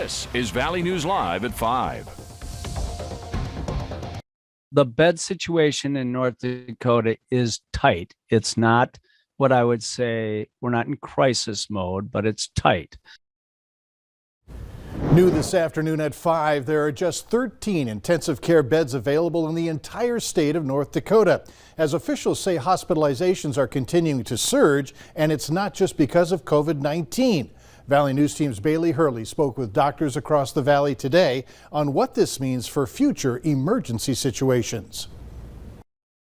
This is Valley News Live at 5. The bed situation in North Dakota is tight. It's not what I would say, we're not in crisis mode, but it's tight. New this afternoon at 5, there are just 13 intensive care beds available in the entire state of North Dakota. As officials say, hospitalizations are continuing to surge, and it's not just because of COVID-19. Valley News Team's Bailey Hurley spoke with doctors across the valley today on what this means for future emergency situations.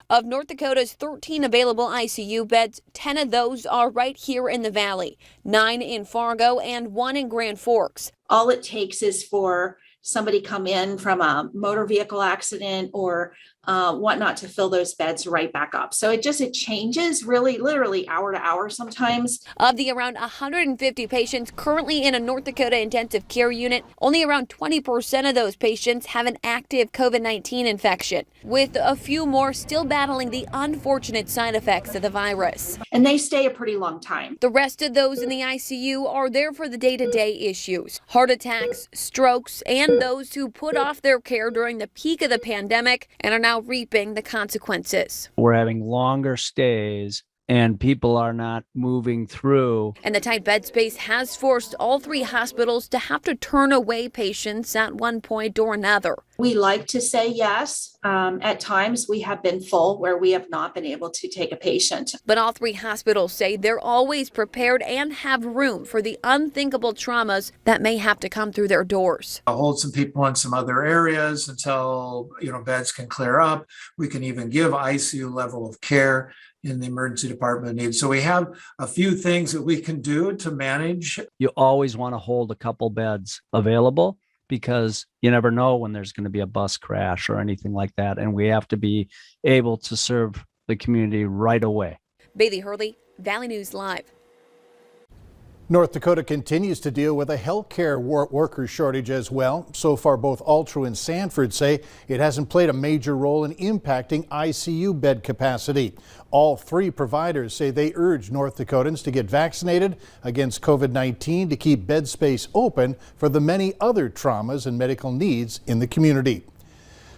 Of North Dakota's 13 available ICU beds, 10 of those are right here in the valley, 9 in Fargo and 1 in Grand Forks. All it takes is for somebody come in from a motor vehicle accident or whatnot to fill those beds right back up. So it changes really literally hour to hour sometimes. Of the around 150 patients currently in a North Dakota intensive care unit, only around 20% of those patients have an active COVID-19 infection, with a few more still battling the unfortunate side effects of the virus. And they stay a pretty long time. The rest of those in the ICU are there for the day-to-day issues, heart attacks, strokes, and those who put off their care during the peak of the pandemic and are now reaping the consequences. We're having longer stays and people are not moving through. And the tight bed space has forced all 3 hospitals to have to turn away patients at one point or another. We like to say yes. At times we have been full where we have not been able to take a patient. But all 3 hospitals say they're always prepared and have room for the unthinkable traumas that may have to come through their doors. I'll hold some people in some other areas until, beds can clear up. We can even give ICU level of care in the emergency department needs. So we have a few things that we can do to manage. You always want to hold a couple beds available because you never know when there's going to be a bus crash or anything like that. And we have to be able to serve the community right away. Bailey Hurley, Valley News Live. North Dakota continues to deal with a healthcare worker shortage as well. So far, both Altru and Sanford say it hasn't played a major role in impacting ICU bed capacity. All 3 providers say they urge North Dakotans to get vaccinated against COVID-19 to keep bed space open for the many other traumas and medical needs in the community.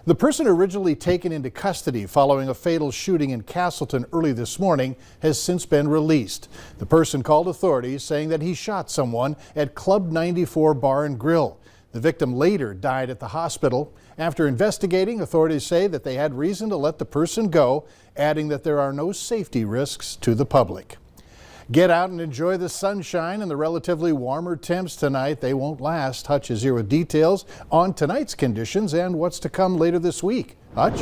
The person originally taken into custody following a fatal shooting in Castleton early this morning has since been released. The person called authorities saying that he shot someone at Club 94 Bar and Grill. The victim later died at the hospital. After investigating, authorities say that they had reason to let the person go, adding that there are no safety risks to the public. Get out and enjoy the sunshine and the relatively warmer temps tonight. They won't last. Hutch is here with details on tonight's conditions and what's to come later this week. Hutch?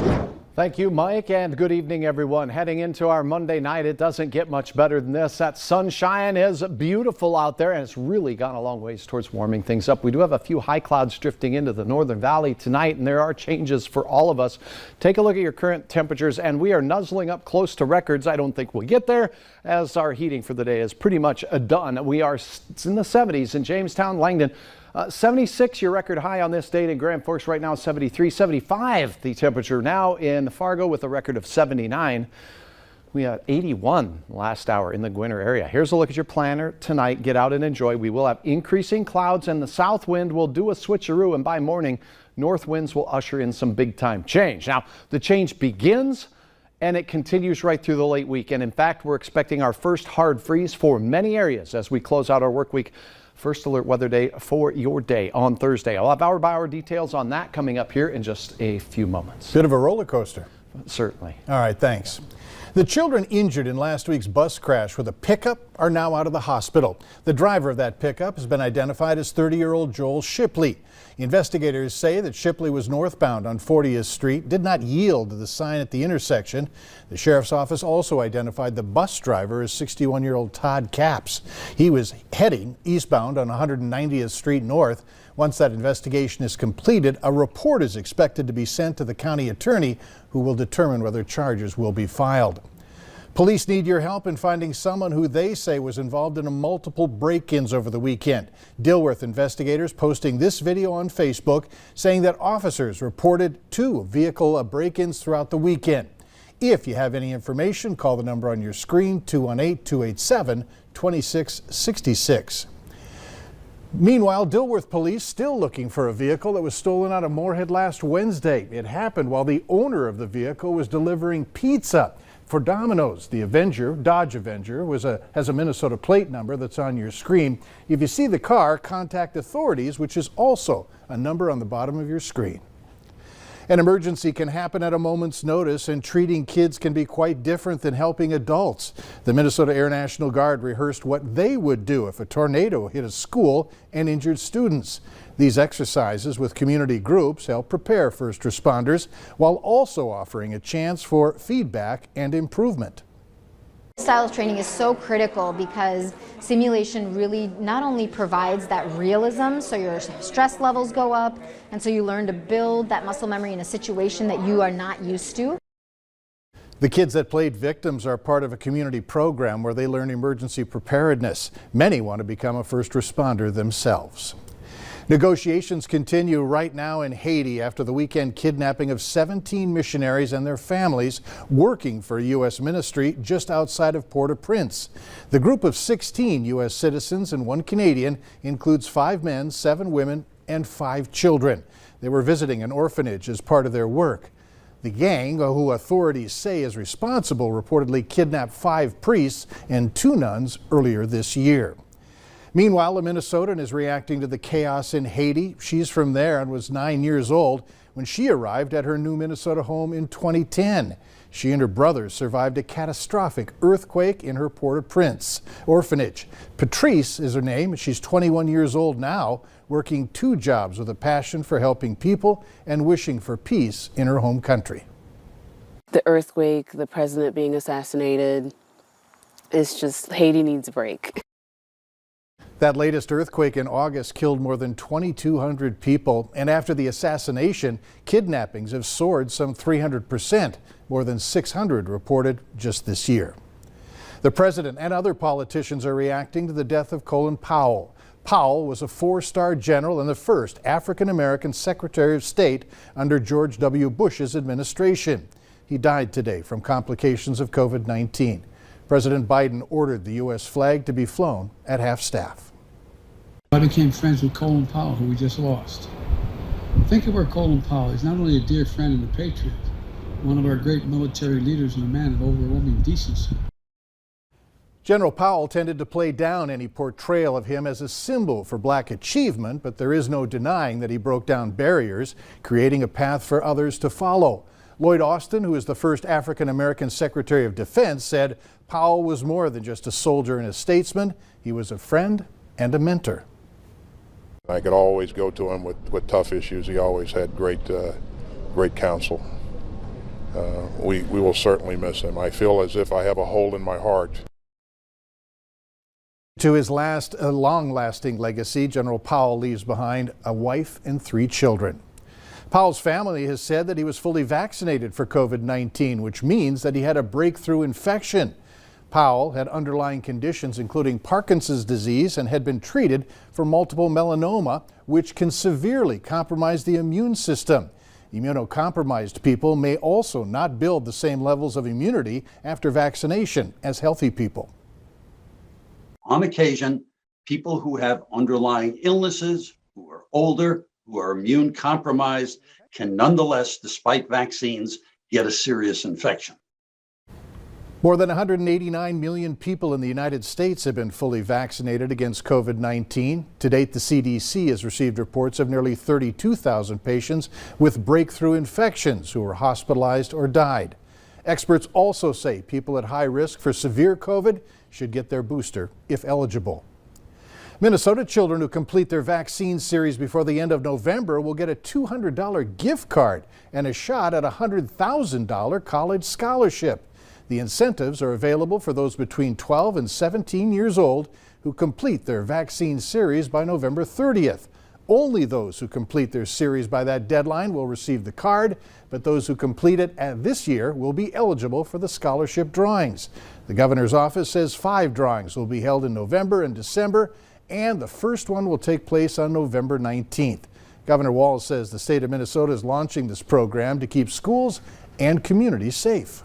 Thank you, Mike, and good evening, everyone. Heading into our Monday night, it doesn't get much better than this. That sunshine is beautiful out there, and it's really gone a long ways towards warming things up. We do have a few high clouds drifting into the northern valley tonight, and there are changes for all of us. Take a look at your current temperatures, and we are nuzzling up close to records. I don't think we'll get there, as our heating for the day is pretty much done. We are in the 70s in Jamestown, Langdon. 76 your record high on this date. In Grand Forks right now 73, 75 the temperature now in Fargo with a record of 79. We had 81 last hour in the Gwinner area. Here's a look at your planner tonight. Get out and enjoy. We will have increasing clouds and the south wind will do a switcheroo, and by morning north winds will usher in some big time change. Now the change begins and it continues right through the late week, and in fact we're expecting our first hard freeze for many areas as we close out our work week. First alert weather day for your day on Thursday. I'll have hour-by-hour details on that coming up here in just a few moments. Bit of a roller coaster. Certainly. All right, thanks. The children injured in last week's bus crash with a pickup are now out of the hospital. The driver of that pickup has been identified as 30-year-old Joel Shipley. Investigators say that Shipley was northbound on 40th Street, did not yield to the sign at the intersection. The sheriff's office also identified the bus driver as 61-year-old Todd Capps. He was heading eastbound on 190th Street North. Once that investigation is completed, a report is expected to be sent to the county attorney, who will determine whether charges will be filed. Police need your help in finding someone who they say was involved in multiple break-ins over the weekend. Dilworth investigators posting this video on Facebook saying that officers reported 2 vehicle break-ins throughout the weekend. If you have any information, call the number on your screen, 218-287-2666. Meanwhile, Dilworth police still looking for a vehicle that was stolen out of Moorhead last Wednesday. It happened while the owner of the vehicle was delivering pizza for Domino's. The Avenger, Dodge Avenger, has a Minnesota plate number that's on your screen. If you see the car, contact authorities, which is also a number on the bottom of your screen. An emergency can happen at a moment's notice, and treating kids can be quite different than helping adults. The Minnesota Air National Guard rehearsed what they would do if a tornado hit a school and injured students. These exercises with community groups help prepare first responders while also offering a chance for feedback and improvement. This style of training is so critical because simulation really not only provides that realism, so your stress levels go up, and so you learn to build that muscle memory in a situation that you are not used to. The kids that played victims are part of a community program where they learn emergency preparedness. Many want to become a first responder themselves. Negotiations continue right now in Haiti after the weekend kidnapping of 17 missionaries and their families working for a U.S. ministry just outside of Port-au-Prince. The group of 16 U.S. citizens and 1 Canadian includes 5 men, 7 women, and 5 children. They were visiting an orphanage as part of their work. The gang, who authorities say is responsible, reportedly kidnapped 5 priests and 2 nuns earlier this year. Meanwhile, a Minnesotan is reacting to the chaos in Haiti. She's from there and was 9 years old when she arrived at her new Minnesota home in 2010. She and her brothers survived a catastrophic earthquake in her Port-au-Prince orphanage. Patrice is her name. She's 21 years old now, working 2 jobs with a passion for helping people and wishing for peace in her home country. The earthquake, the president being assassinated, it's just Haiti needs a break. That latest earthquake in August killed more than 2,200 people, and after the assassination, kidnappings have soared some 300%, more than 600 reported just this year. The president and other politicians are reacting to the death of Colin Powell. Powell was a 4-star general and the first African-American Secretary of State under George W. Bush's administration. He died today from complications of COVID-19. President Biden ordered the U.S. flag to be flown at half-staff. I became friends with Colin Powell, who we just lost. Think of where Colin Powell is not only a dear friend and a patriot, one of our great military leaders and a man of overwhelming decency. General Powell tended to play down any portrayal of him as a symbol for black achievement, but there is no denying that he broke down barriers, creating a path for others to follow. Lloyd Austin, who is the first African-American Secretary of Defense, said Powell was more than just a soldier and a statesman. He was a friend and a mentor. I could always go to him with tough issues. He always had great counsel. We will certainly miss him. I feel as if I have a hole in my heart. To his last long-lasting legacy, General Powell leaves behind a wife and 3 children. Powell's family has said that he was fully vaccinated for COVID-19, which means that he had a breakthrough infection. Powell had underlying conditions including Parkinson's disease and had been treated for multiple melanoma, which can severely compromise the immune system. Immunocompromised people may also not build the same levels of immunity after vaccination as healthy people. On occasion, people who have underlying illnesses, who are older, who are immune compromised, can nonetheless, despite vaccines, get a serious infection. More than 189 million people in the United States have been fully vaccinated against COVID-19. To date, the CDC has received reports of nearly 32,000 patients with breakthrough infections who were hospitalized or died. Experts also say people at high risk for severe COVID should get their booster if eligible. Minnesota children who complete their vaccine series before the end of November will get a $200 gift card and a shot at a $100,000 college scholarship. The incentives are available for those between 12 and 17 years old who complete their vaccine series by November 30th. Only those who complete their series by that deadline will receive the card, but those who complete it this year will be eligible for the scholarship drawings. The governor's office says 5 drawings will be held in November and December, and the first one will take place on November 19th. Governor Walz says the state of Minnesota is launching this program to keep schools and communities safe.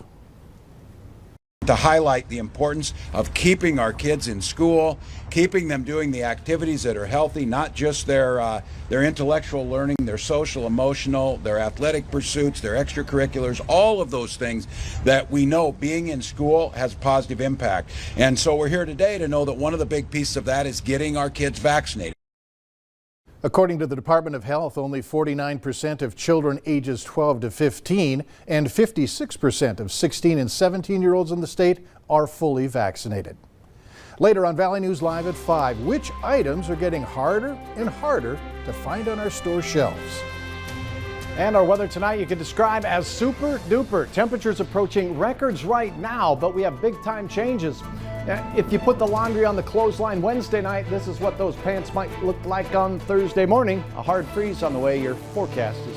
to highlight the importance of keeping our kids in school, keeping them doing the activities that are healthy, not just their intellectual learning, their social, emotional, their athletic pursuits, their extracurriculars, all of those things that we know being in school has positive impact. And so we're here today to know that one of the big pieces of that is getting our kids vaccinated. According to the Department of Health, only 49% of children ages 12 to 15 and 56% of 16 and 17-year-olds in the state are fully vaccinated. Later on Valley News Live at 5, which items are getting harder and harder to find on our store shelves? And our weather tonight you could describe as super duper. Temperatures approaching records right now, but we have big time changes. If you put the laundry on the clothesline Wednesday night, this is what those pants might look like on Thursday morning. A hard freeze on the way. Your forecast is